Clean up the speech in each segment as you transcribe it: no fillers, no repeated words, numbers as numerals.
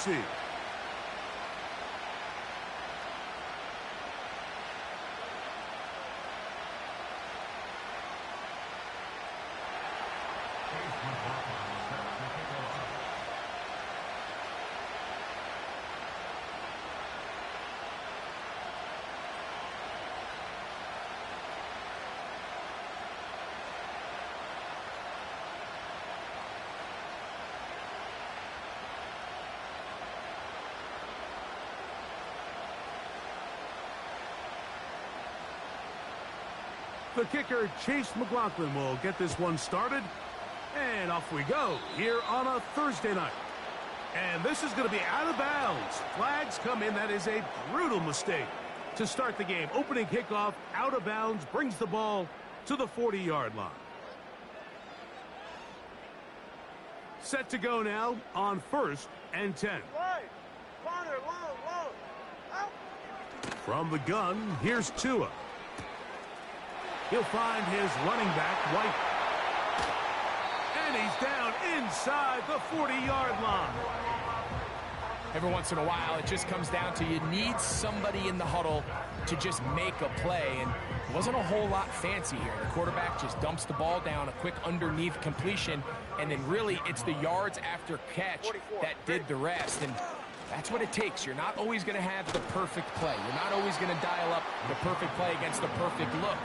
receive. The kicker, Chase McLaughlin, will get this one started. And off we go here on a Thursday night. And this is going to be out of bounds. Flags come in. That is a brutal mistake to start the game. Opening kickoff, out of bounds, brings the ball to the 40-yard line. Set to go now on 1st and 10. From the gun, here's Tua. He'll find his running back, White. And he's down inside the 40-yard line. Every once in a while, it just comes down to you need somebody in the huddle to just make a play. And it wasn't a whole lot fancy here. The quarterback just dumps the ball down, a quick underneath completion, and then really it's the yards after catch that did the rest. And that's what it takes. You're not always going to have the perfect play. You're not always going to dial up the perfect play against the perfect look.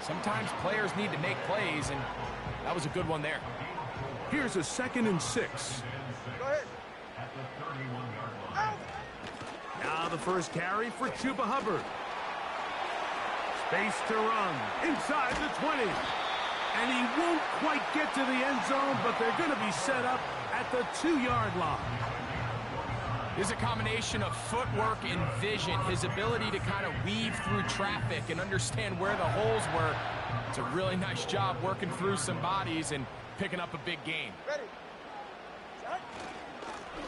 Sometimes players need to make plays, and that was a good one there. Here's a 2nd and 6. Go ahead. Now the first carry for Chuba Hubbard. Space to run inside the 20. And he won't quite get to the end zone, but they're going to be set up at the 2-yard line. There's a combination of footwork and vision, his ability to kind of weave through traffic and understand where the holes were. It's a really nice job working through some bodies and picking up a big gain. Ready. Set.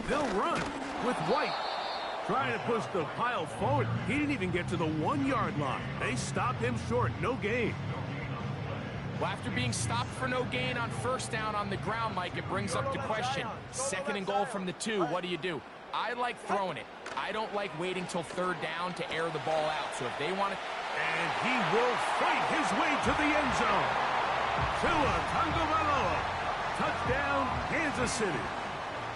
They'll run with White. Trying to push the pile forward. He didn't even get to the 1-yard line. They stopped him short. No gain. Well, after being stopped for no gain on 1st down on the ground, Mike, it brings up the question. 2nd and goal from the 2, what do? I like throwing it. I don't like waiting till 3rd down to air the ball out. So if they want to... And he will fight his way to the end zone. Tua Tagovailoa. Touchdown, Kansas City.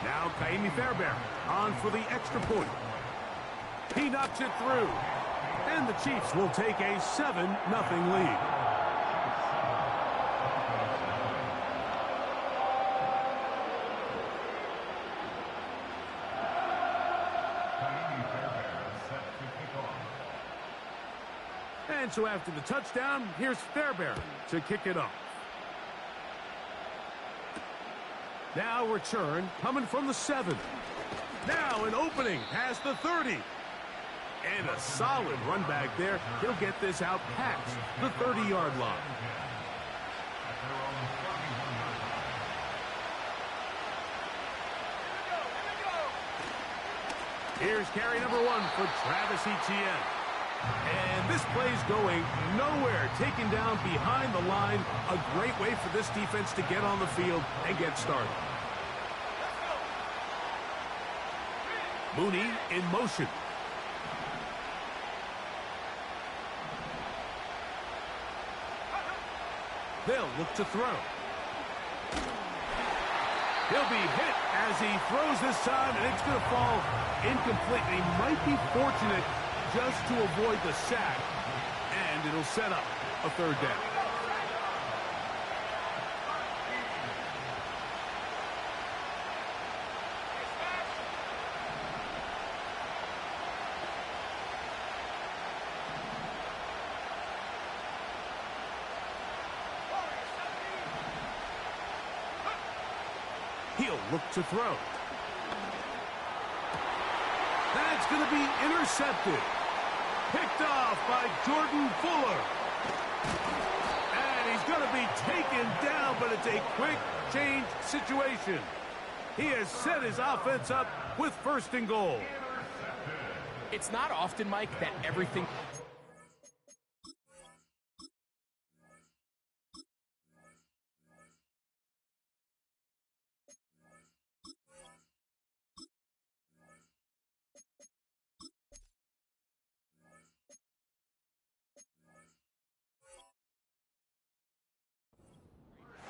Now Kaimi Fairbairn on for the extra point. He knocks it through. And the Chiefs will take a 7-0 lead. And so after the touchdown, here's Fairbairn to kick it off. Now return coming from the 7. Now an opening past the 30. And a solid run back there. He'll get this out past the 30-yard line. Here's carry number 1 for Travis Etienne. And this play's going nowhere. Taken down behind the line. A great way for this defense to get on the field and get started. Mooney in motion. They'll look to throw. He'll be hit as he throws this time, and it's going to fall incomplete. He might be fortunate just to avoid the sack, and it'll set up a 3rd down. He'll look to throw. That's going to be intercepted. Picked off by Jordan Fuller. And he's going to be taken down, but it's a quick change situation. He has set his offense up with 1st and goal. It's not often, Mike, that everything...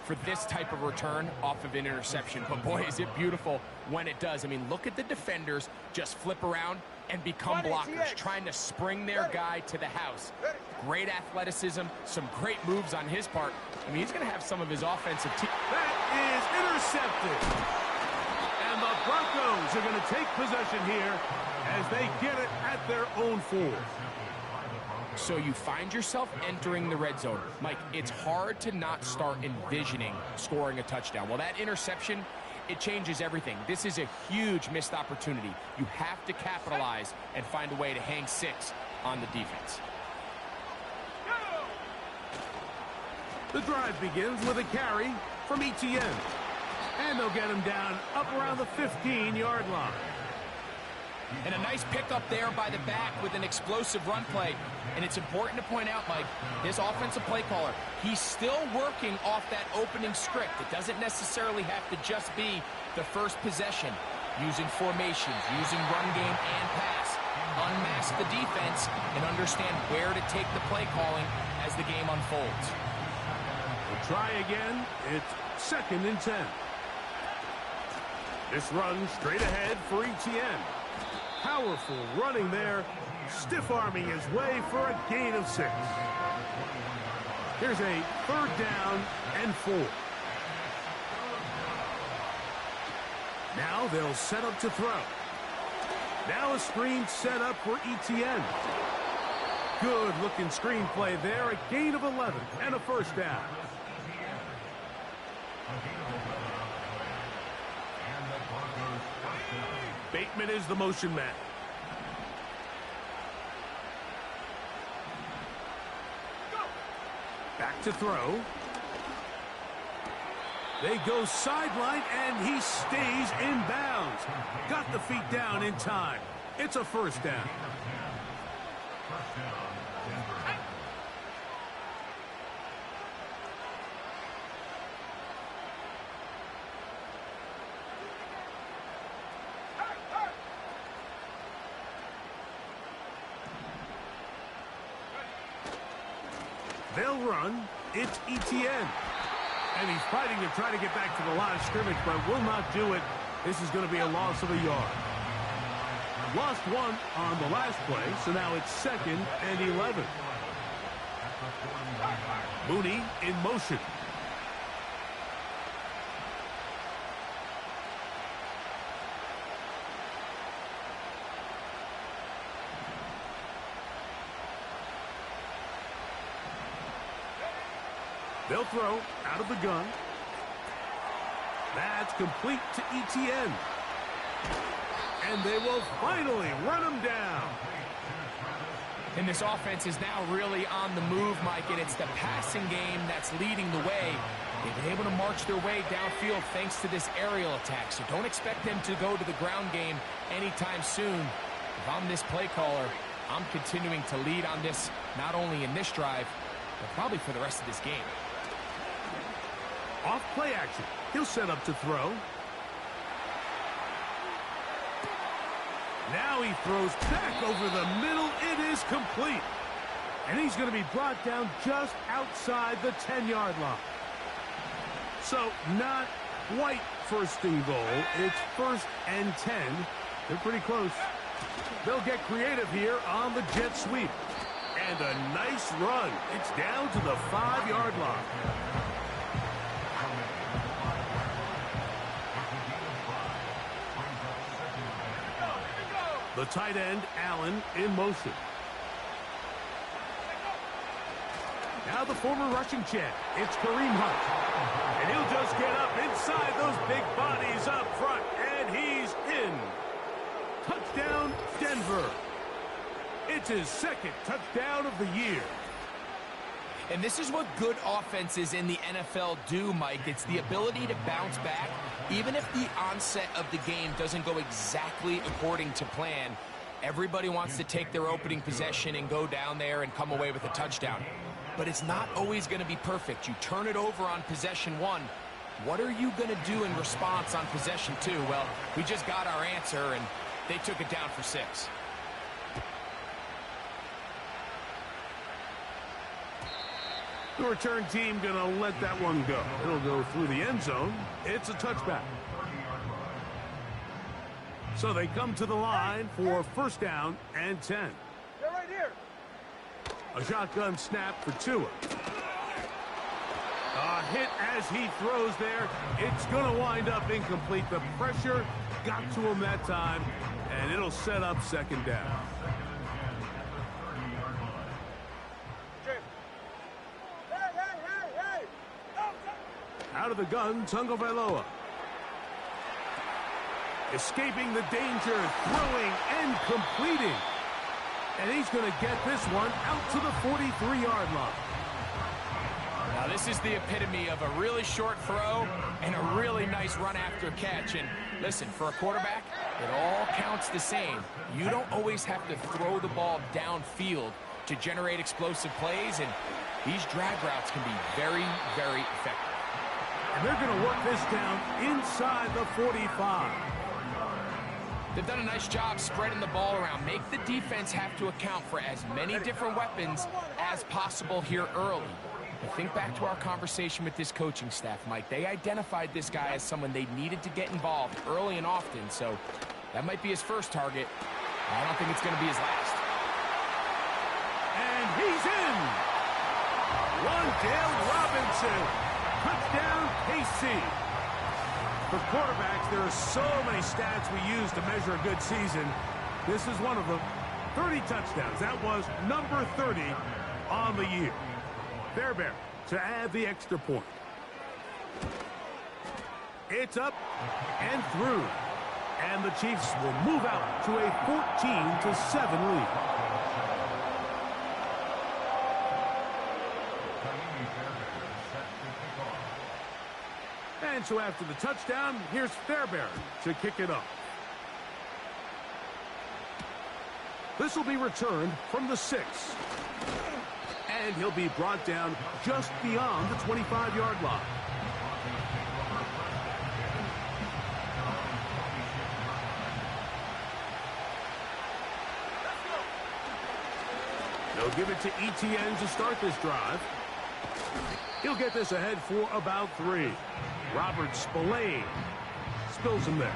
for this type of return off of an interception. But boy, is it beautiful when it does. I mean, look at the defenders just flip around and become blockers, trying to spring their guy to the house. Great athleticism, some great moves on his part. I mean, he's going to have some of his offensive team. That is intercepted. And the Broncos are going to take possession here as they get it at their own 4. So you find yourself entering the red zone. Mike, it's hard to not start envisioning scoring a touchdown. Well, that interception, it changes everything. This is a huge missed opportunity. You have to capitalize and find a way to hang 6 on the defense. The drive begins with a carry from Etienne. And they'll get him down up around the 15-yard line. And a nice pickup there by the back with an explosive run play. And it's important to point out, Mike, this offensive play caller, he's still working off that opening script. It doesn't necessarily have to just be the first possession. Using formations, using run game and pass. Unmask the defense and understand where to take the play calling as the game unfolds. We'll try again. It's 2nd and 10. This run straight ahead for Etienne. Powerful running there, stiff-arming his way for a gain of 6. Here's a 3rd down and 4. Now they'll set up to throw. Now a screen set up for Etienne. Good-looking screen play there, a gain of 11 and a 1st down. Bateman is the motion man. Back to throw. They go sideline, and he stays in bounds. Got the feet down in time. It's a 1st down. They'll run. It's Etienne. And he's fighting to try to get back to the line of scrimmage, but will not do it. This is going to be a loss of a yard. Lost 1 on the last play, so now it's 2nd and 11. Mooney in motion. They'll throw out of the gun. That's complete to Etienne. And they will finally run him down. And this offense is now really on the move, Mike, and it's the passing game that's leading the way. They've been able to march their way downfield thanks to this aerial attack, so don't expect them to go to the ground game anytime soon. If I'm this play caller, I'm continuing to lead on this, not only in this drive, but probably for the rest of this game. Off play action. He'll set up to throw. Now he throws back over the middle. It is complete. And he's going to be brought down just outside the 10-yard line. So not quite 1st and goal. It's 1st and 10. They're pretty close. They'll get creative here on the jet sweep. And a nice run. It's down to the 5-yard line. The tight end, Allen, in motion. Now the former rushing champ, it's Kareem Hunt. And he'll just get up inside those big bodies up front, and he's in. Touchdown, Denver. It's his 2nd touchdown of the year. And this is what good offenses in the NFL do, Mike. It's the ability to bounce back, even if the onset of the game doesn't go exactly according to plan. Everybody wants to take their opening possession and go down there and come away with a touchdown. But it's not always going to be perfect. You turn it over on possession 1. What are you going to do in response on possession 2? Well, we just got our answer, and they took it down for 6. The return team going to let that one go. It'll go through the end zone. It's a touchback. So they come to the line for first down and 10. They're right here. A shotgun snap for Tua. A hit as he throws there. It's going to wind up incomplete. The pressure got to him that time, and it'll set up second down. Out of the gun, Tagovailoa. Escaping the danger, throwing and completing. And he's going to get this one out to the 43-yard line. Now this is the epitome of a really short throw and a really nice run after catch. And listen, for a quarterback, it all counts the same. You don't always have to throw the ball downfield to generate explosive plays, and these drag routes can be very, very effective. And they're going to work this down inside the 45. They've done a nice job spreading the ball around. Make the defense have to account for as many different weapons as possible here early. But think back to our conversation with this coaching staff, Mike. They identified this guy as someone they needed to get involved early and often, so that might be his first target. I don't think it's going to be his last. And he's in! Wan'Dale Robinson. Touchdown, KC. For quarterbacks, there are so many stats we use to measure a good season. This is one of them. 30 touchdowns. That was number 30 on the year. Fairbairn to add the extra point. It's up and through. And the Chiefs will move out to a 14-7 lead. And so after the touchdown, here's Fairbairn to kick it off. This will be returned from the 6. And he'll be brought down just beyond the 25-yard line. They'll give it to Etienne to start this drive. He'll get this ahead for about 3. Robert Spillane spills him there.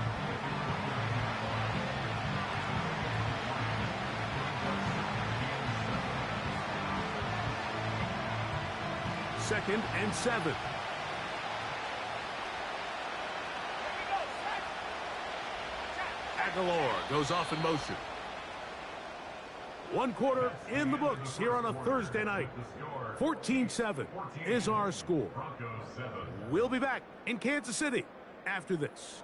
Second and 7. Aguilar goes off in motion. One quarter in the books here on a Thursday night. 14-7 is our score. We'll be back in Kansas City after this.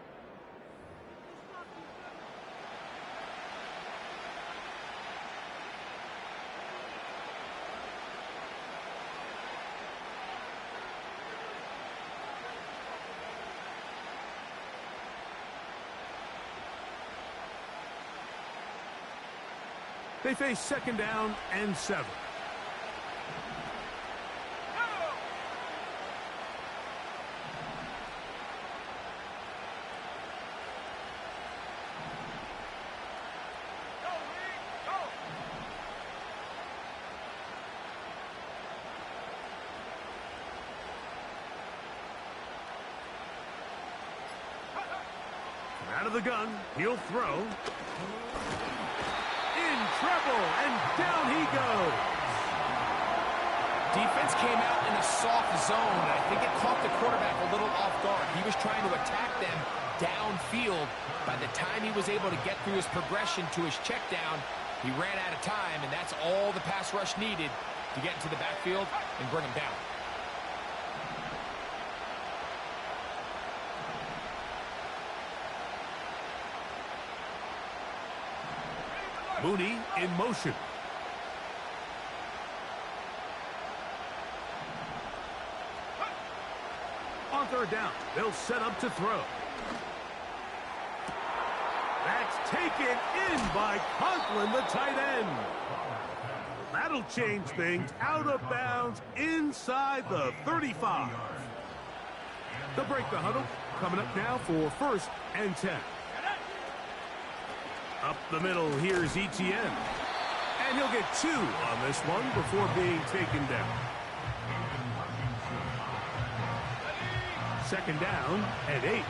They face second down and 7. Out of the gun, he'll throw. Treble, and down he goes. Defense came out in a soft zone, and I think it caught the quarterback a little off guard. He was trying to attack them downfield. By the time he was able to get through his progression to his check down, he ran out of time, and that's all the pass rush needed to get into the backfield and bring him down. Mooney in motion. On third down, they'll set up to throw. That's taken in by Conklin, the tight end. That'll change things. Out of bounds inside the 35. They'll break the huddle. Coming up now for first and 10. Up the middle, here's Etienne. And he'll get 2 on this one before being taken down. Second down and 8.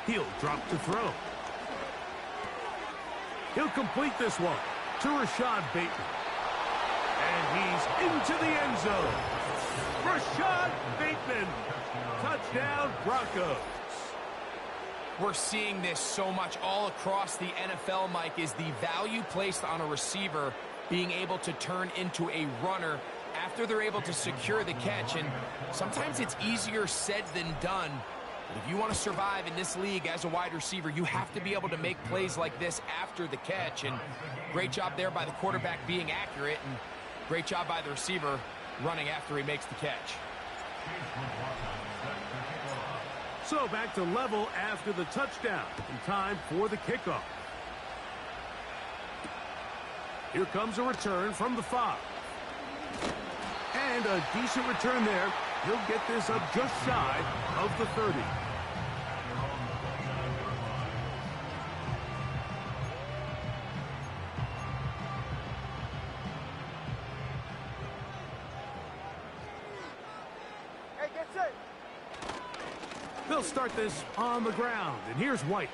He'll drop to throw. He'll complete this one to Rashad Bateman. And he's into the end zone. Rashad Bateman. Touchdown, Broncos. We're seeing this so much all across the NFL, Mike, is the value placed on a receiver being able to turn into a runner after they're able to secure the catch. And sometimes it's easier said than done. But if you want to survive in this league as a wide receiver, you have to be able to make plays like this after the catch. And great job there by the quarterback being accurate, and great job by the receiver running after he makes the catch. So back to level after the touchdown. In time for the kickoff. Here comes a return from the 5. And a decent return there. He'll get this up just shy of the 30. Hey, get set. They'll start this on the ground, and here's White.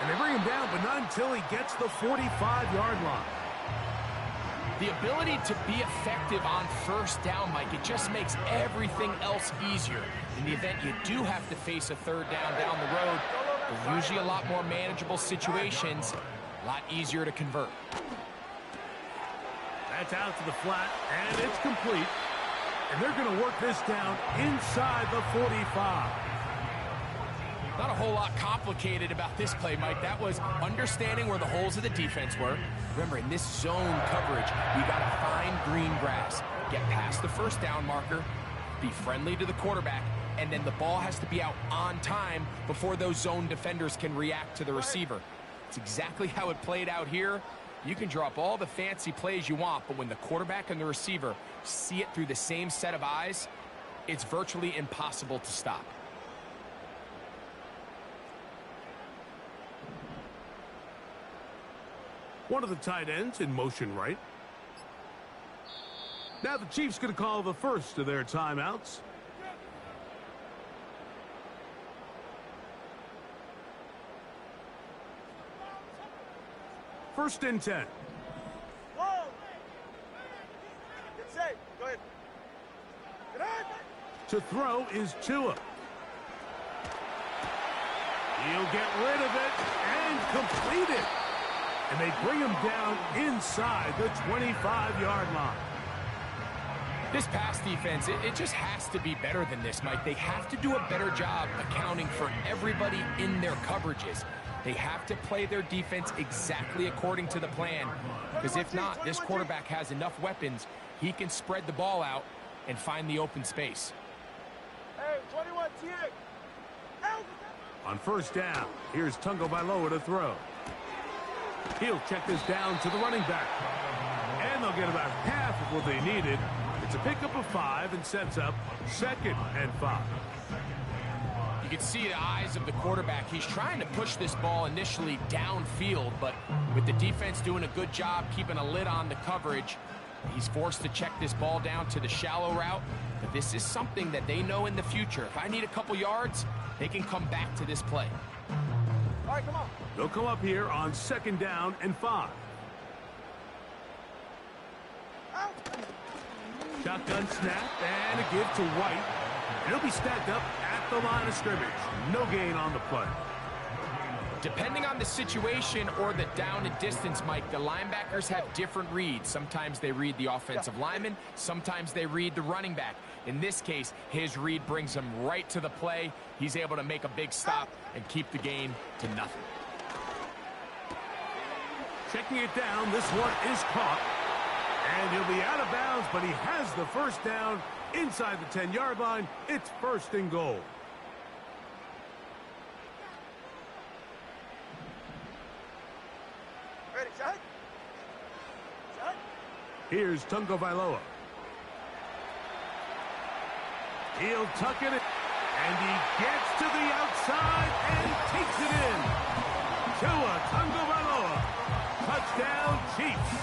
And they bring him down, but not until he gets the 45-yard line. The ability to be effective on first down, Mike, it just makes everything else easier. In the event you do have to face a third down the road, they're usually a lot more manageable situations, a lot easier to convert. That's out to the flat, and it's complete. And they're going to work this down inside the 45. Not a whole lot complicated about this play, Mike. That was understanding where the holes of the defense were. Remember, in this zone coverage, you got to find green grass, get past the first down marker, be friendly to the quarterback, and then the ball has to be out on time before those zone defenders can react to the receiver. It's exactly how it played out here. You can draw up all the fancy plays you want, but when the quarterback and the receiver see it through the same set of eyes, it's virtually impossible to stop. One of the tight ends in motion right. Now the Chiefs going to call the first of their timeouts. First and 10. Whoa. Get set. Go ahead. Get on. To throw is Tua. He'll get rid of it and complete it. And they bring him down inside the 25-yard line. This pass defense, it just has to be better than this, Mike. They have to do a better job accounting for everybody in their coverages. They have to play their defense exactly according to the plan. Because if not, this quarterback has enough weapons, he can spread the ball out and find the open space. Hey, 21 T. Out. On first down, here's Tungo Bailoa to throw. He'll check this down to the running back. And they'll get about half of what they needed. It's a pickup of 5 and sets up 2nd and 5. You can see the eyes of the quarterback. He's trying to push this ball initially downfield, but with the defense doing a good job keeping a lid on the coverage, he's forced to check this ball down to the shallow route. But this is something that they know in the future. If I need a couple yards, they can come back to this play. All right, come on. They'll come up here on 2nd down and 5. Out. Shotgun snap and a give to White. And he'll be stacked up at the line of scrimmage. No gain on the play. Depending on the situation or the down and distance, Mike, the linebackers have different reads. Sometimes they read the offensive lineman. Sometimes they read the running back. In this case, his read brings him right to the play. He's able to make a big stop and keep the game to nothing. Checking it down, this one is caught. And he'll be out of bounds, but he has the first down inside the 10-yard line. It's 1st and goal. Here's Tungo Vailoa. He'll tuck it in, and he gets to the outside and takes it in. Tua Tagovailoa, touchdown Chiefs.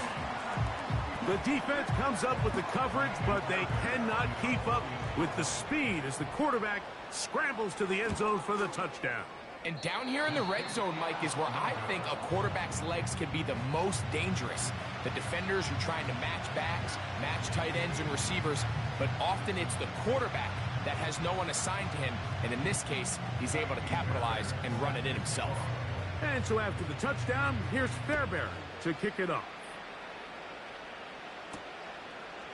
The defense comes up with the coverage, but they cannot keep up with the speed as the quarterback scrambles to the end zone for the touchdown. And down here in the red zone, Mike, is where I think a quarterback's legs can be the most dangerous. The defenders are trying to match backs, match tight ends and receivers, but often it's the quarterback that has no one assigned to him, and in this case, he's able to capitalize and run it in himself. And so after the touchdown, here's Fairbairn to kick it off.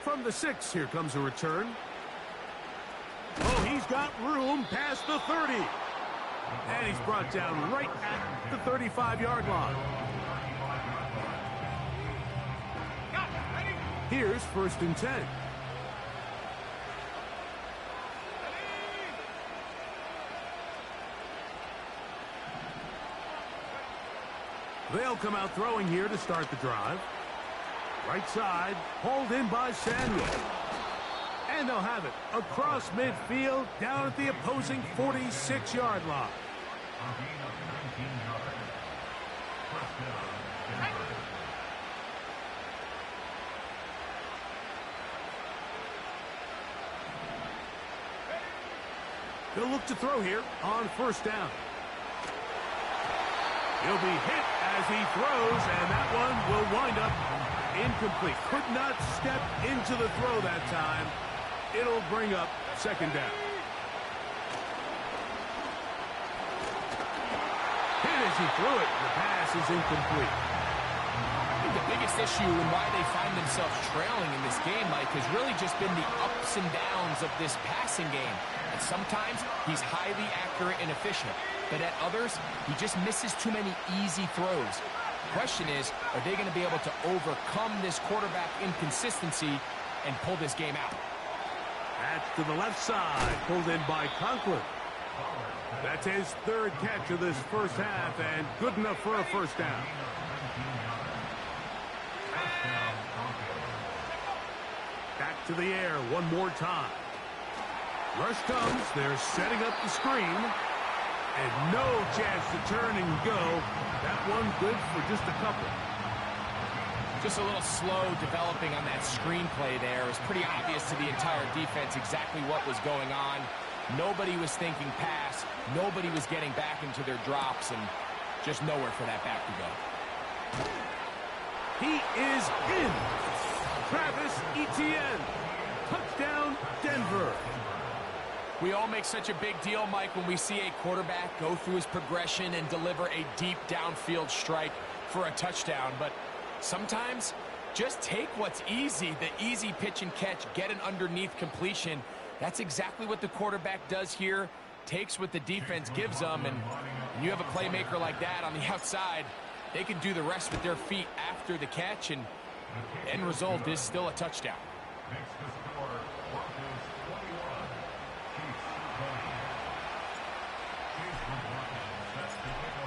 From the 6, here comes a return. Oh, he's got room past the 30. And he's brought down right at the 35-yard line. Here's 1st and 10. They'll come out throwing here to start the drive. Right side, hauled in by Samuel. And they'll have it across midfield, down at the opposing 46-yard line. They'll look to throw here on 1st down. He'll be hit as he throws, and that one will wind up incomplete. Could not step into the throw that time. It'll bring up 2nd down. Hit as he threw it. The pass is incomplete. I think the biggest issue and why they find themselves trailing in this game, Mike, has really just been the ups and downs of this passing game. And sometimes he's highly accurate and efficient, but at others, he just misses too many easy throws. The question is, are they going to be able to overcome this quarterback inconsistency and pull this game out? That's to the left side, pulled in by Conklin. That's his 3rd catch of this 1st half, and good enough for a 1st down. Back to the air one more time. Rush comes, they're setting up the screen. And no chance to turn and go. That one good for just a couple. Just a little slow developing on that screenplay there. It was pretty obvious to the entire defense exactly what was going on. Nobody was thinking pass. Nobody was getting back into their drops, and just nowhere for that back to go. He is in. Travis Etienne. Touchdown, Denver. We all make such a big deal, Mike, when we see a quarterback go through his progression and deliver a deep downfield strike for a touchdown. But sometimes, just take what's easy, the easy pitch and catch, get an underneath completion. That's exactly what the quarterback does here, takes what the defense gives them, and when you have a playmaker like that on the outside, they can do the rest with their feet after the catch, and the end result is still a touchdown.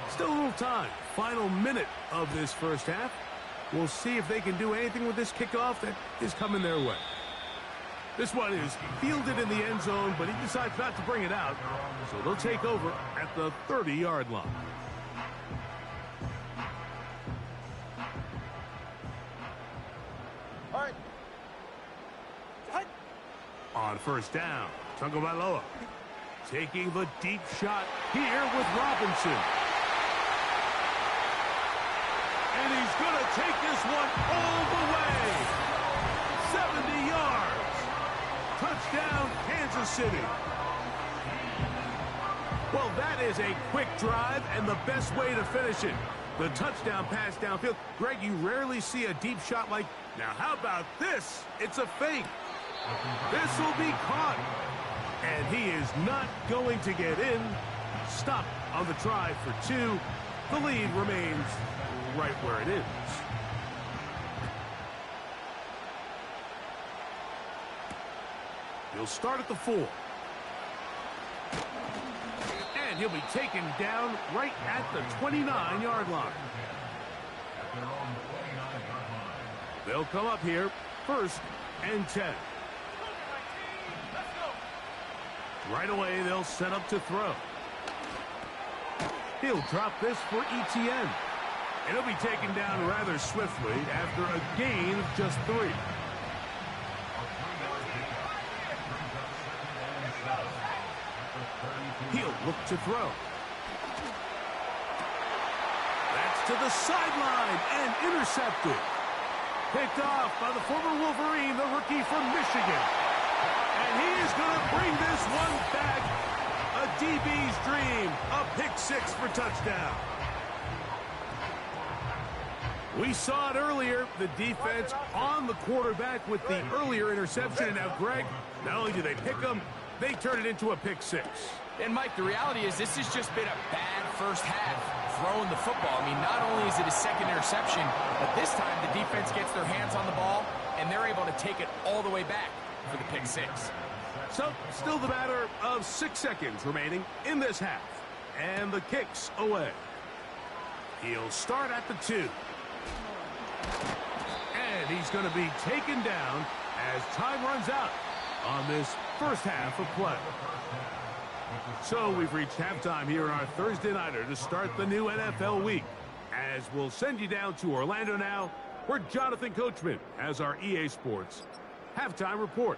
Still a little time. Final minute of this 1st half. We'll see if they can do anything with this kickoff that is coming their way. This one is fielded in the end zone, but he decides not to bring it out. So they'll take over at the 30-yard line. All right. On 1st down, Tagovailoa taking the deep shot here with Robinson. And he's going to take this one all the way. 70 yards. Touchdown, Kansas City. Well, that is a quick drive and the best way to finish it. The touchdown pass downfield. Greg, you rarely see a deep shot like, now how about this? It's a fake. This will be caught. And he is not going to get in. Stop on the try for 2. The lead remains right where it is. He'll start at the 4. And he'll be taken down right at the 29-yard line. They'll come up here, 1st and 10. Right away, they'll set up to throw. He'll drop this for ETN. And he'll be taken down rather swiftly after a gain of just 3. He'll look to throw. That's to the sideline and intercepted. Picked off by the former Wolverine, the rookie from Michigan. And he is going to bring this one back. A DB's dream. A pick 6 for touchdown. We saw it earlier, the defense on the quarterback with the earlier interception. And now, Greg, not only do they pick him, they turn it into a pick 6. And, Mike, the reality is this has just been a bad first half throwing the football. I mean, not only is it a second interception, but this time the defense gets their hands on the ball, and they're able to take it all the way back for the pick 6. So, still the matter of 6 seconds remaining in this half. And the kick's away. He'll start at the 2. And he's going to be taken down as time runs out on this first half of play. So we've reached halftime here in our Thursday Nighter to start the new NFL week. As we'll send you down to Orlando now, where Jonathan Coachman has our EA Sports halftime report.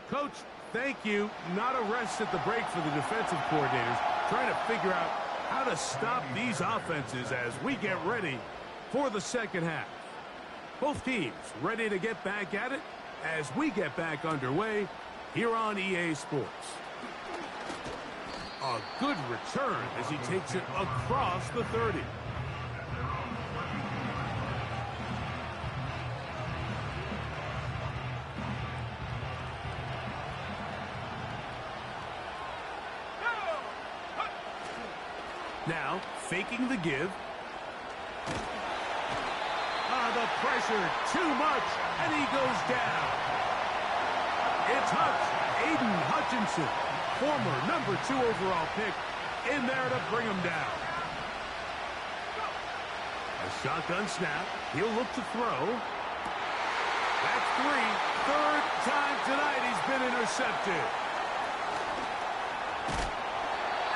Coach, thank you. Not a rest at the break for the defensive coordinators, trying to figure out how to stop these offenses as we get ready for the second half. Both teams ready to get back at it as we get back underway here on EA Sports. A good return as he takes it across the 30. Now, faking the give. The pressure, too much, and he goes down. It's Aiden Hutchinson, former number 2 overall pick, in there to bring him down. A shotgun snap. He'll look to throw. That's 3. Third time tonight he's been intercepted.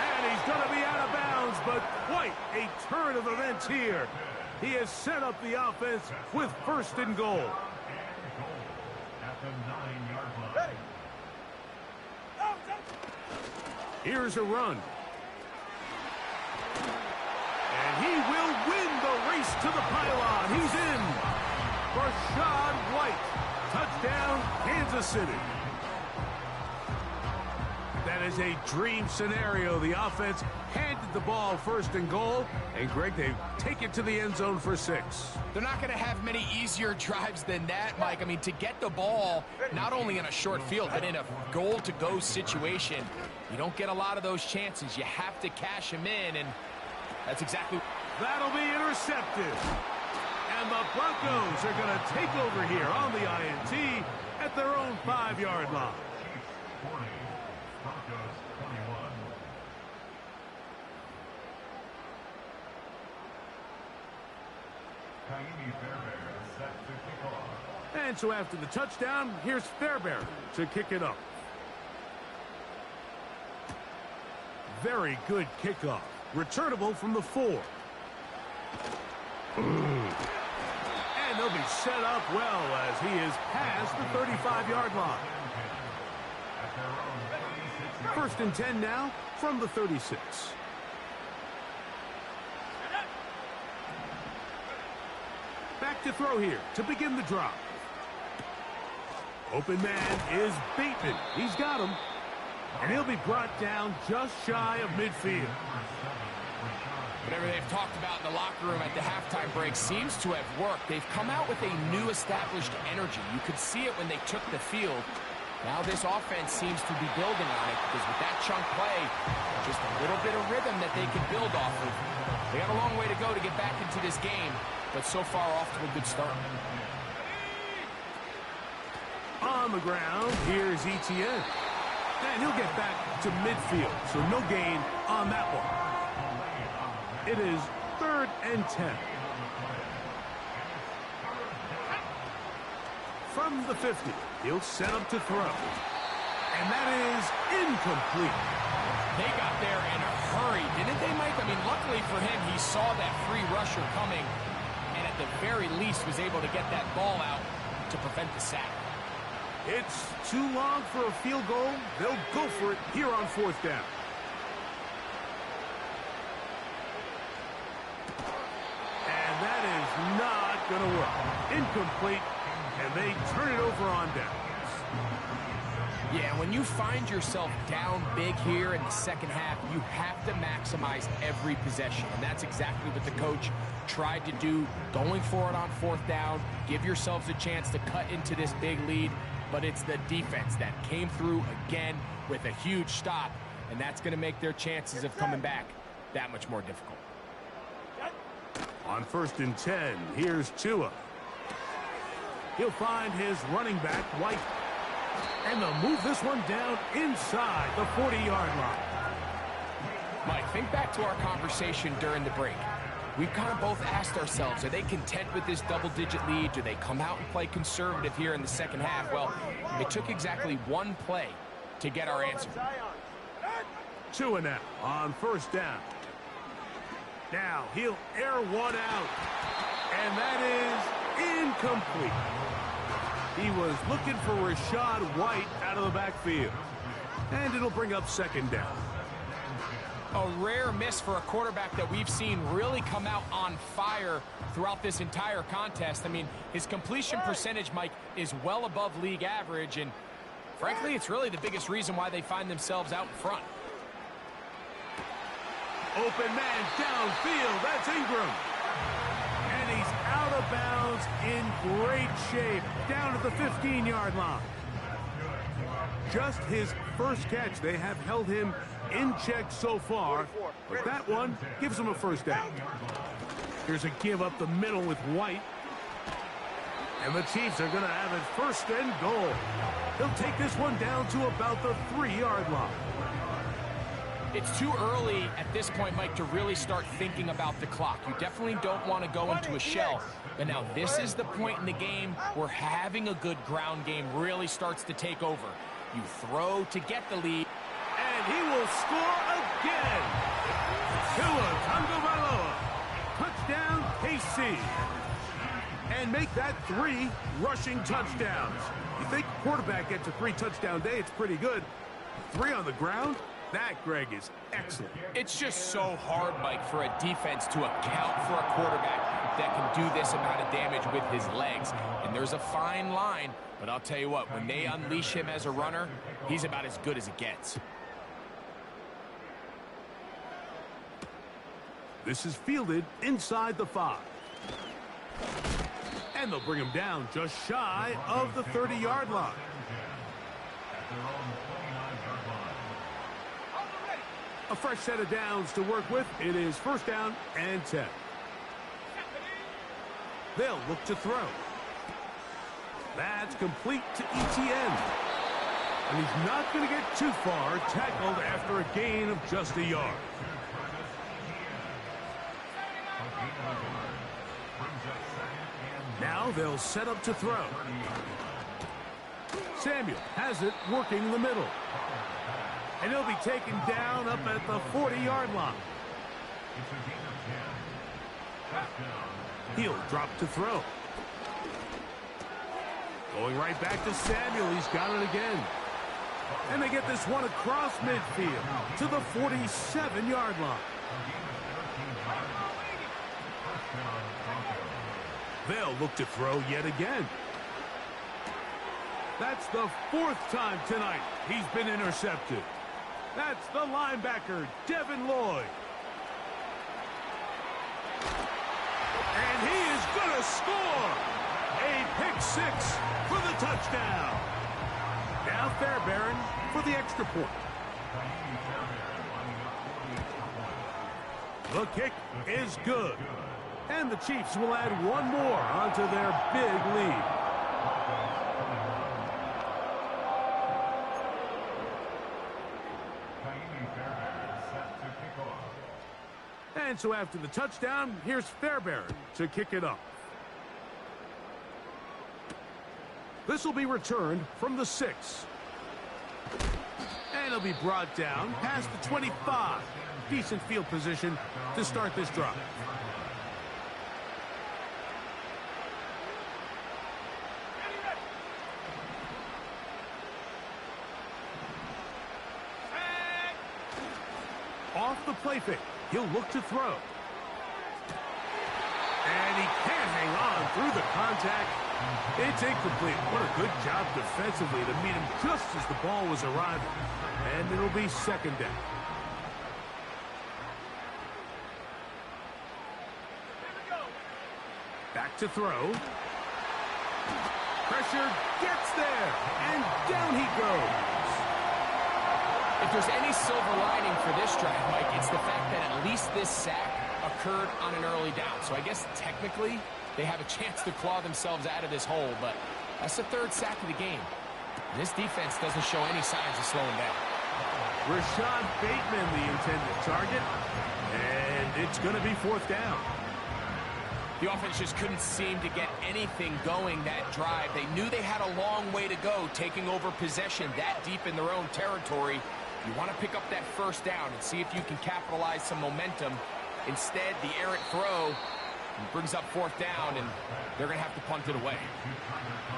And he's going to be out of bounds, but quite a turn of events here. He has set up the offense with 1st and goal. Here's a run. And he will win the race to the pylon. He's in. Rashad White. Touchdown, Kansas City. That is a dream scenario. The offense handed the ball 1st and goal. And, Greg, they take it to the end zone for 6. They're not going to have many easier drives than that, Mike. I mean, to get the ball not only in a short field, but in a goal-to-go situation, you don't get a lot of those chances. You have to cash them in, and that's exactly... That'll be intercepted. And the Broncos are going to take over here on the INT at their own 5-yard line. And so after the touchdown, here's Fairbairn to kick it up. Very good kickoff. Returnable from the 4. And they'll be set up well as he is past the 35-yard line. 1st and 10 now from the 36. Back to throw here to begin the drop. Open man is Bateman. He's got him. And he'll be brought down just shy of midfield. Whatever they've talked about in the locker room at the halftime break seems to have worked. They've come out with a new established energy. You could see it when they took the field. Now this offense seems to be building on it because with that chunk play, just a little bit of rhythm that they can build off of. They got a long way to go to get back into this game, but so far off to a good start. On the ground, here's ETN. And he'll get back to midfield, so no gain on that one. It is 3rd and 10. From the 50, he'll set up to throw. And that is incomplete. They got there in a hurry, didn't they, Mike? I mean, luckily for him, he saw that free rusher coming and at the very least was able to get that ball out to prevent the sack. It's too long for a field goal. They'll go for it here on 4th down. And that is not going to work. Incomplete, and they turn it over on down. Yeah, when you find yourself down big here in the second half, you have to maximize every possession. And that's exactly what the coach tried to do, going for it on 4th down. Give yourselves a chance to cut into this big lead. But it's the defense that came through again with a huge stop. And that's going to make their chances of coming back that much more difficult. On 1st and 10, here's Tua. He'll find his running back, White. And they'll move this one down inside the 40-yard line. Mike, think back to our conversation during the break. We've kind of both asked ourselves, are they content with this double-digit lead? Do they come out and play conservative here in the second half? Well, it took exactly one play to get our answer. Tua now on 1st down. Now he'll air one out. And that is incomplete. He was looking for Rashad White out of the backfield. And it'll bring up 2nd down. A rare miss for a quarterback that we've seen really come out on fire throughout this entire contest. I mean, his completion percentage, Mike, is well above league average. And frankly, it's really the biggest reason why they find themselves out in front. Open man downfield. That's Ingram. And he's out of bounds in great shape down at the 15-yard line. Just his first catch. They have held him in check so far, but that one gives him a 1st down. Here's a give up the middle with White. And the Chiefs are going to have it 1st and goal. They'll take this one down to about the 3-yard line. It's too early at this point, Mike, to really start thinking about the clock. You definitely don't want to go into a shell. But now this is the point in the game where having a good ground game really starts to take over. You throw to get the lead. And he will score again. Tua Tagovailoa. Touchdown, KC. And make that 3 rushing touchdowns. You think quarterback gets a 3-touchdown day, it's pretty good. 3 on the ground? That, Greg, is excellent. It's just so hard, Mike, for a defense to account for a quarterback that can do this amount of damage with his legs. And there's a fine line, but I'll tell you what, when they unleash him as a runner, he's about as good as it gets. This is fielded inside the 5. And they'll bring him down just shy of the 30-yard line. A fresh set of downs to work with. It is 1st down and 10. They'll look to throw. That's complete to ETN. And he's not going to get too far, tackled after a gain of just a yard. Now they'll set up to throw. Samuel has it working the middle. And he'll be taken down up at the 40-yard line. He'll drop to throw. Going right back to Samuel. He's got it again. And they get this one across midfield to the 47-yard line. They'll look to throw yet again. That's the 4th time tonight he's been intercepted. That's the linebacker, Devin Lloyd. And he is going to score. A pick 6 for the touchdown. Now Fairbairn for the extra point. The kick is good. And the Chiefs will add one more onto their big lead. And so after the touchdown, here's Fairbairn to kick it off. This will be returned from the 6. And it'll be brought down past the 25. Decent field position to start this drive. Off the play fake. He'll look to throw. And he can't hang on through the contact. It's incomplete. What a good job defensively to meet him just as the ball was arriving. And it'll be second down. Back to throw. Pressure gets there. And down he goes. If there's any silver lining for this drive, Mike, it's the fact that at least this sack occurred on an early down. So I guess technically they have a chance to claw themselves out of this hole, but that's the third sack of the game. This defense doesn't show any signs of slowing down. Rashad Bateman, the intended target, and it's going to be fourth down. The offense just couldn't seem to get anything going that drive. They knew they had a long way to go, taking over possession that deep in their own territory. You want to pick up that first down and see if you can capitalize some momentum. Instead, the errant throw brings up fourth down, and they're going to have to punt it away.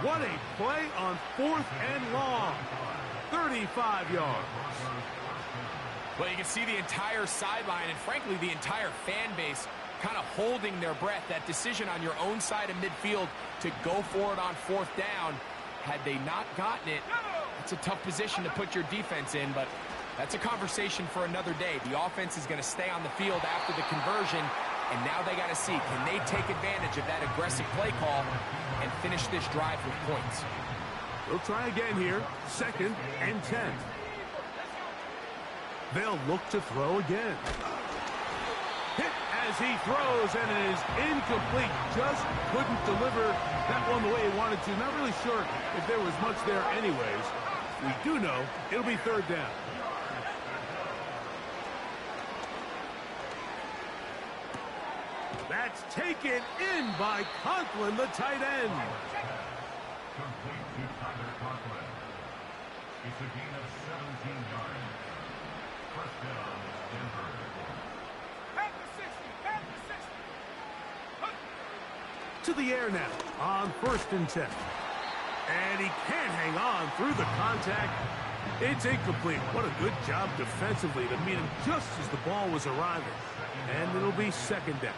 What a play on fourth and long. 35 yards. Well, you can see the entire sideline and, frankly, the entire fan base kind of holding their breath. That decision on your own side of midfield to go for it on fourth down, had they not gotten it, it's a tough position to put your defense in, but that's a conversation for another day. The offense is going to stay on the field after the conversion, and now they got to see, can they take advantage of that aggressive play call and finish this drive with points? They'll try again here, 2nd and 10. They'll look to throw again. Hit as he throws, and it is incomplete. Just couldn't deliver that one the way he wanted to. Not really sure if there was much there anyways. We do know it'll be third down. That's taken in by Conklin, the tight end. Complete to Tyler Conklin. It's a gain of 17 yards. First down, Denver. Back to 60. Back to 60. To the air now on 1st and 10. And he can't hang on through the contact. It's incomplete. What a good job defensively to meet him just as the ball was arriving. And it'll be second down.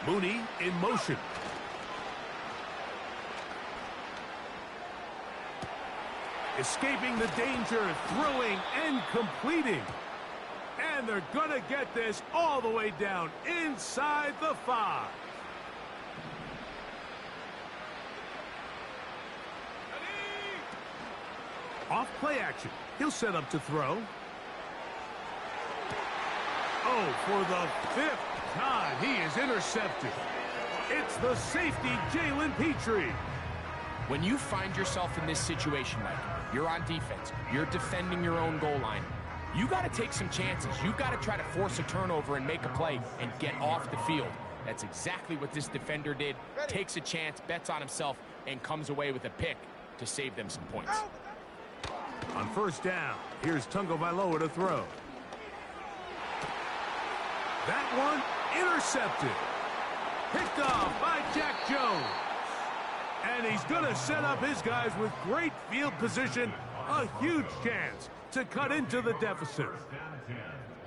Mooney in motion. Escaping the danger, throwing and completing. And they're going to get this all the way down inside the 5. Off play action. He'll set up to throw. Oh, for the 5th time, he is intercepted. It's the safety, Jalen Petrie. When you find yourself in this situation, Mike, you're on defense, you're defending your own goal line, you got to take some chances. You've got to try to force a turnover and make a play and get off the field. That's exactly what this defender did. Takes a chance, bets on himself, and comes away with a pick to save them some points. On first down, here's Tungo Vailoa to throw. That one intercepted. Picked off by Jack Jones. And he's going to set up his guys with great field position. A huge chance to cut into the deficit.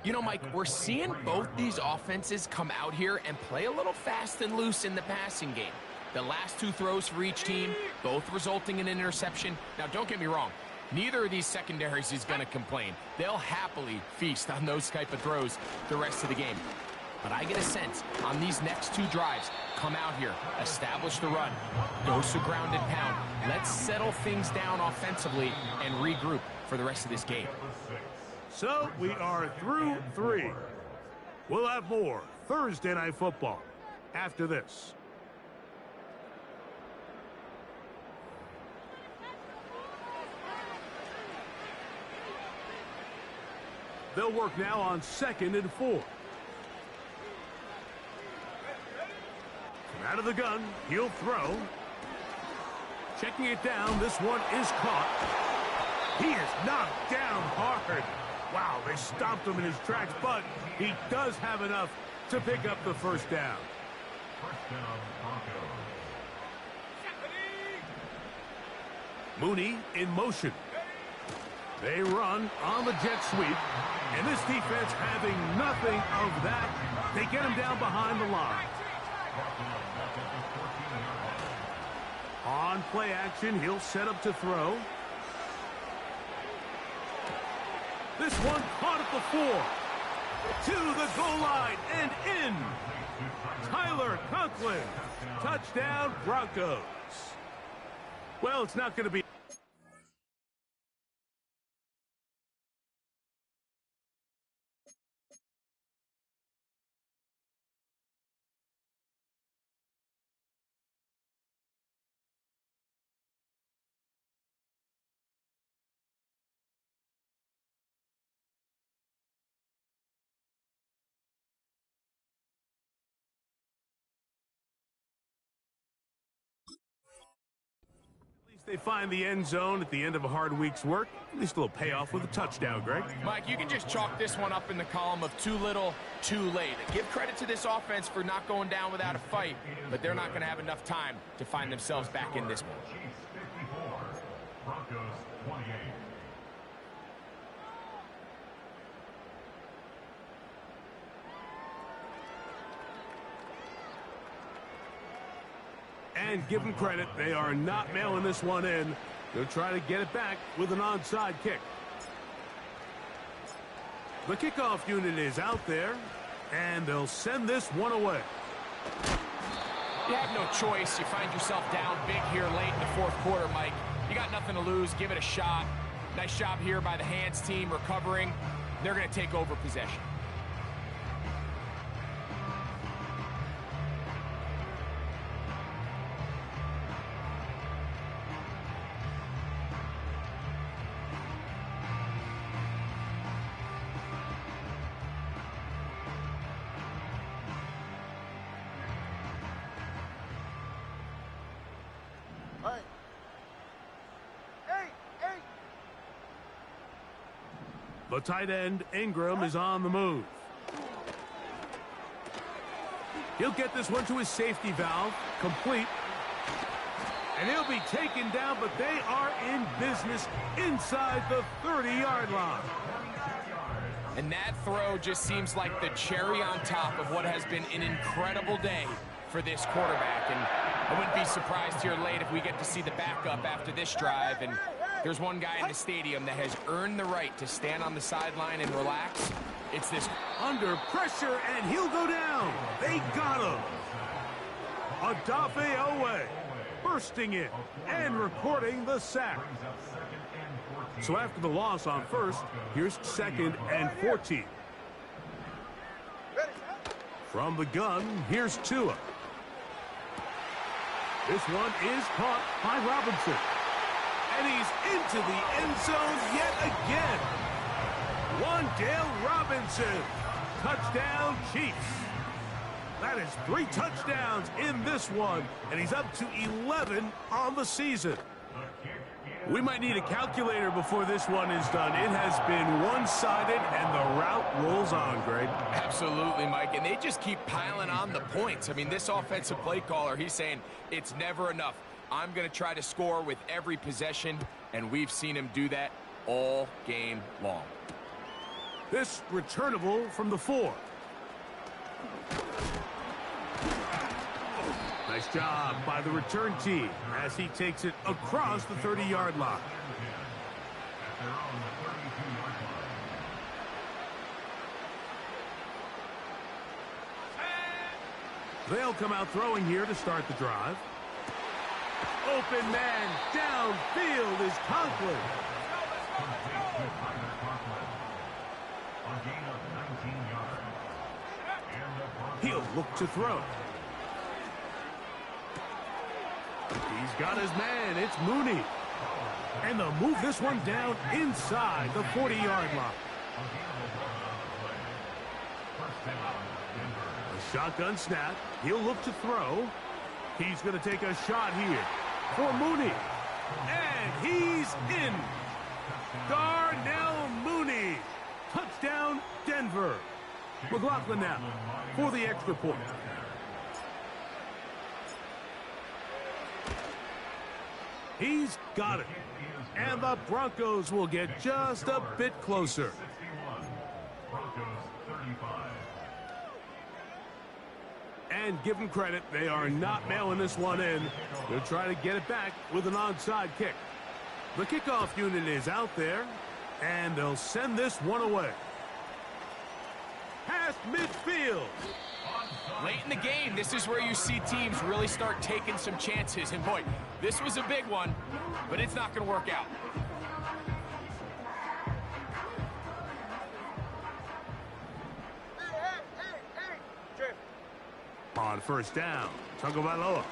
You know, Mike, we're seeing both these offenses come out here and play a little fast and loose in the passing game. The last 2 throws for each team, both resulting in an interception. Now, don't get me wrong. Neither of these secondaries is going to complain. They'll happily feast on those type of throws the rest of the game. But I get a sense on these next 2 drives, come out here, establish the run, dose of ground and pound. Let's settle things down offensively and regroup for the rest of this game. So we are through 3. We'll have more Thursday Night Football after this. They'll work now on 2nd and 4. Out of the gun, he'll throw. Checking it down, this one is caught. He is knocked down hard. Wow, they stopped him in his tracks, but he does have enough to pick up the first down. First down, Broncos. Mooney in motion. They run on the jet sweep, and this defense having nothing of that. They get him down behind the line. On play action, he'll set up to throw. This one caught at the 4. To the goal line and in. Tyler Conklin. Touchdown, Broncos. Well, it's not going to be... They find the end zone at the end of a hard week's work. At least a little payoff with a touchdown, Greg. Mike, you can just chalk this one up in the column of too little, too late. Give credit to this offense for not going down without a fight, but they're not going to have enough time to find themselves back in this one. Chiefs 54, Broncos 28. And give them credit, they are not mailing this one in. They'll try to get it back with an onside kick. The kickoff unit is out there, and they'll send this one away. You have no choice. You find yourself down big here late in the fourth quarter, Mike. You got nothing to lose. Give it a shot. Nice job here by the hands team recovering. They're going to take over possession. The tight end, Ingram, is on the move. He'll get this one to his safety valve, complete. And he'll be taken down, but they are in business inside the 30-yard line. And that throw just seems like the cherry on top of what has been an incredible day for this quarterback. And I wouldn't be surprised here late if we get to see the backup after this drive. And there's one guy in the stadium that has earned the right to stand on the sideline and relax. It's this. Under pressure, and he'll go down. They got him. Adafe Owe bursting in and recording the sack. So after the loss on first, here's 2nd and 14. From the gun, here's Tua. This one is caught by Robinson. And he's into the end zone yet again. Wan'Dale Robinson. Touchdown, Chiefs. That is 3 touchdowns in this one, and he's up to 11 on the season. We might need a calculator before this one is done. It has been one-sided, and the route rolls on, Greg. Absolutely, Mike, and they just keep piling on the points. I mean, this offensive play caller, he's saying it's never enough. I'm going to try to score with every possession, and we've seen him do that all game long. This returnable from the 4. Nice job by the return team as he takes it across the 30-yard line. They'll come out throwing here to start the drive. Open man downfield is Conklin. He'll look to throw. He's got his man. It's Mooney. And they'll move this one down inside the 40-yard line. A shotgun snap. He'll look to throw. He's going to take a shot here for Mooney. And he's in. Darnell Mooney. Touchdown, Denver. McLaughlin now for the extra point. He's got it. And the Broncos will get just a bit closer. Broncos 35. And give them credit, they are not mailing this one in. They'll try to get it back with an onside kick. The kickoff unit is out there, and they'll send this one away. Past midfield. Late in the game, this is where you see teams really start taking some chances. And boy, this was a big one, but it's not going to work out. On first down, Tagovailoa.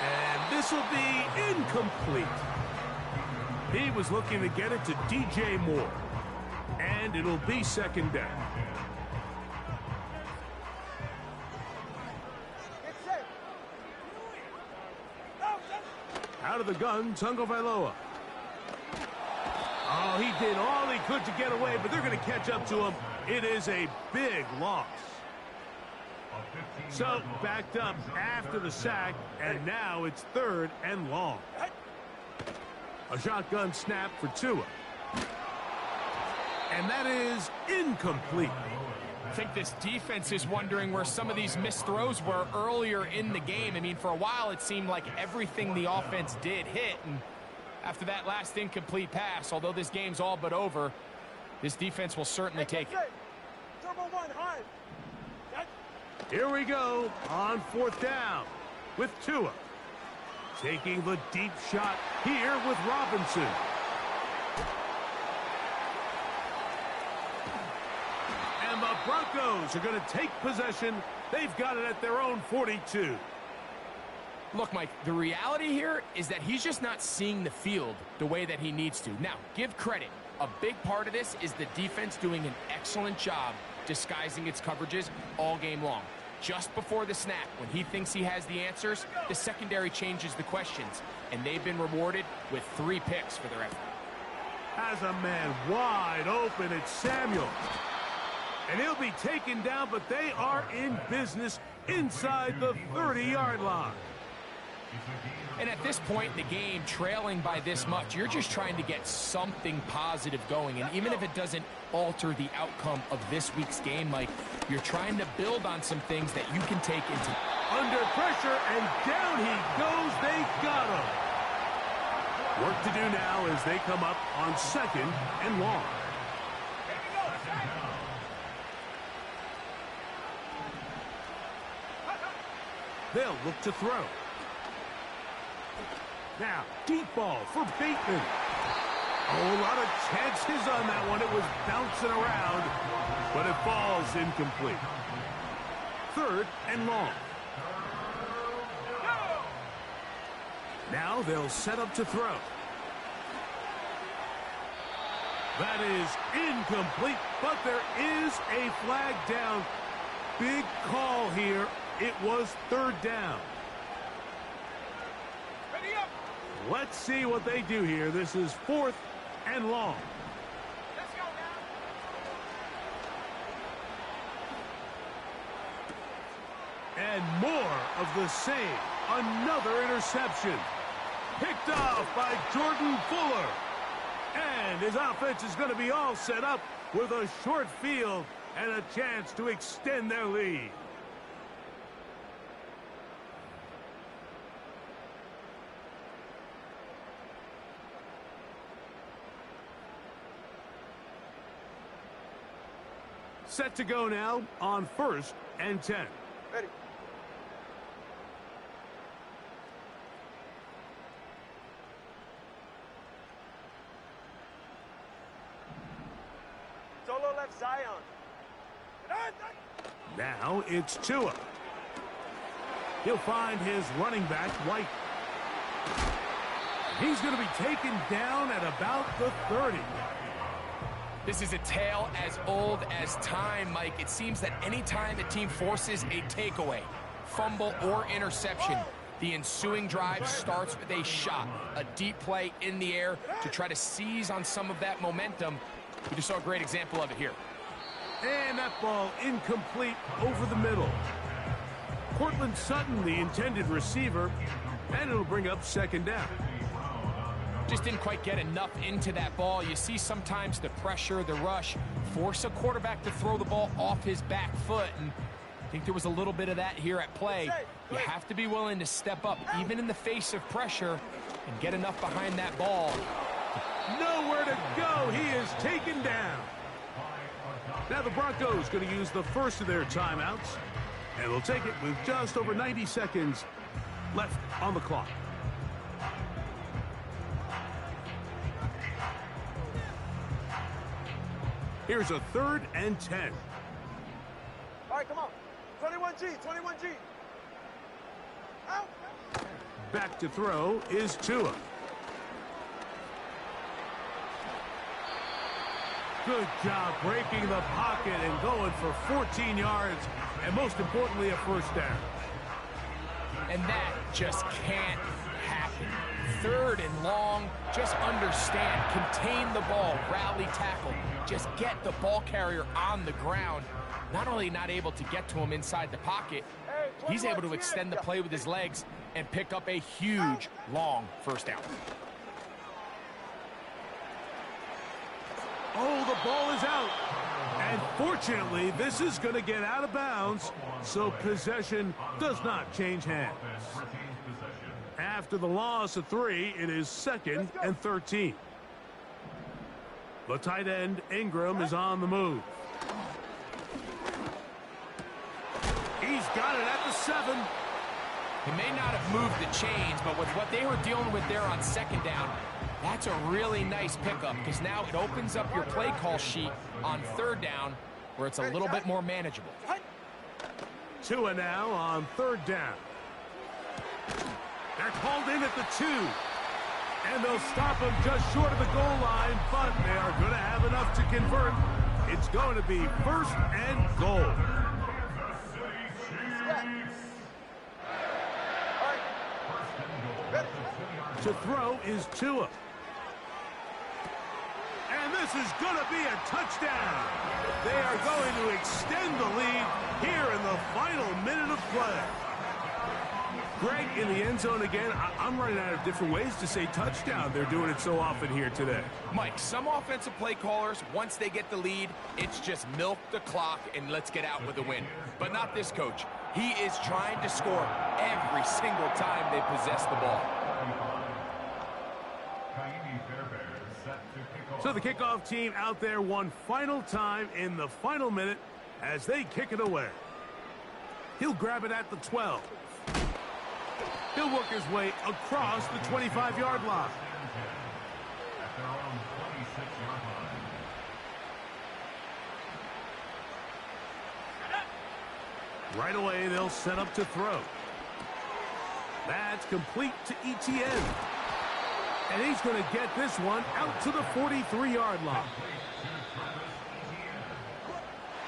And this will be incomplete. He was looking to get it to DJ Moore. And it'll be second down. Out of the gun, Tagovailoa. Oh, he did all he could to get away, but they're going to catch up to him. It is a big loss. So, backed up after the sack, and now it's third and long. A shotgun snap for Tua. And that is incomplete. I think this defense is wondering where some of these missed throws were earlier in the game. I mean, for a while, it seemed like everything the offense did hit. And after that last incomplete pass, although this game's all but over, this defense will certainly take it. Here we go on fourth down with Tua. Taking the deep shot here with Robinson. And the Broncos are going to take possession. They've got it at their own 42. Look, Mike, the reality here is that he's just not seeing the field the way that he needs to. Now, give credit. A big part of this is the defense doing an excellent job disguising its coverages all game long. Just before the snap, when he thinks he has the answers, the secondary changes the questions, and they've been rewarded with 3 picks for their effort. Has a man wide open, it's Samuel. And he'll be taken down, but they are in business inside the 30-yard line. And at this point in the game, trailing by this much, you're just trying to get something positive going. And even if it doesn't alter the outcome of this week's game, Mike, you're trying to build on some things that you can take into. Under pressure, and down he goes. They got him. Work to do now as they come up on second and long. They'll look to throw. Now, deep ball for Bateman. Oh, a lot of chances on that one. It was bouncing around, but it falls incomplete. Third and long. Now they'll set up to throw. That is incomplete, but there is a flag down. Big call here. It was third down. Let's see what they do here. This is fourth and long. Let's go now. And more of the same. Another interception. Picked off by Jordan Fuller. And his offense is going to be all set up with a short field and a chance to extend their lead. Set to go now on first and 10. Ready. Solo left Zion. Now it's Tua. He'll find his running back, White. He's going to be taken down at about the 30. This is a tale as old as time, Mike. It seems that any time the team forces a takeaway, fumble, or interception, the ensuing drive starts with a shot, a deep play in the air to try to seize on some of that momentum. We just saw a great example of it here. And that ball incomplete over the middle. Cortland Sutton, the intended receiver, and it'll bring up second down. Just didn't quite get enough into that ball. You see sometimes the pressure, the rush, force a quarterback to throw the ball off his back foot, and I think there was a little bit of that here at play. You have to be willing to step up, even in the face of pressure, and get enough behind that ball. Nowhere to go. He is taken down. Now the Broncos going to use the first of their timeouts, and they'll take it with just over 90 seconds left on the clock. Here's a 3rd and 10. All right, come on. 21G, 21G. Out. Back to throw is Tua. Good job breaking the pocket and going for 14 yards, and most importantly, a first down. And that just can't happen. 3rd and long, just understand, contain the ball, rally tackle, just get the ball carrier on the ground. Not only not able to get to him inside the pocket, he's able to extend the play with his legs and pick up a huge, long first down. Oh, the ball is out. And fortunately, this is going to get out of bounds, so possession does not change hands. After the loss of 3, it is 2nd and 13. The tight end, Ingram, is on the move. He's got it at the 7. He may not have moved the chains, but with what they were dealing with there on second down, that's a really nice pickup, because now it opens up your play call sheet on 3rd down where it's a little bit more manageable. Tua now on 3rd down. They're called in at the 2. And they'll stop him just short of the goal line, but they are going to have enough to convert. It's going to be 1st and goal. To throw is Tua. And this is going to be a touchdown. They are going to extend the lead here in the final minute of play. Greg, in the end zone again. I'm running out of different ways to say touchdown. They're doing it so often here today. Mike, some offensive play callers, once they get the lead, it's just milk the clock and let's get out with a win. But not this coach. He is trying to score every single time they possess the ball. So the kickoff team out there one final time in the final minute as they kick it away. He'll grab it at the 12. He'll work his way across the 25-yard line. Right away, they'll set up to throw. That's complete to Etienne. And he's going to get this one out to the 43-yard line.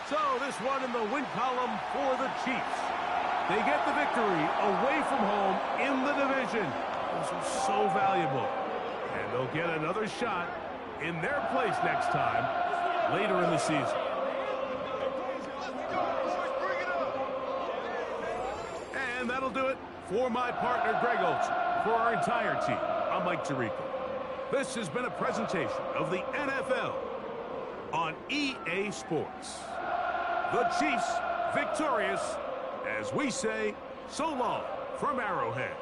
So this one in the win column for the Chiefs. They get the victory away from home in the division. Those are so valuable. And they'll get another shot in their place next time later in the season. And that'll do it for my partner, Greg Olson. For our entire team, I'm Mike Tirico. This has been a presentation of the NFL on EA Sports. The Chiefs victorious, as we say, so long from Arrowhead.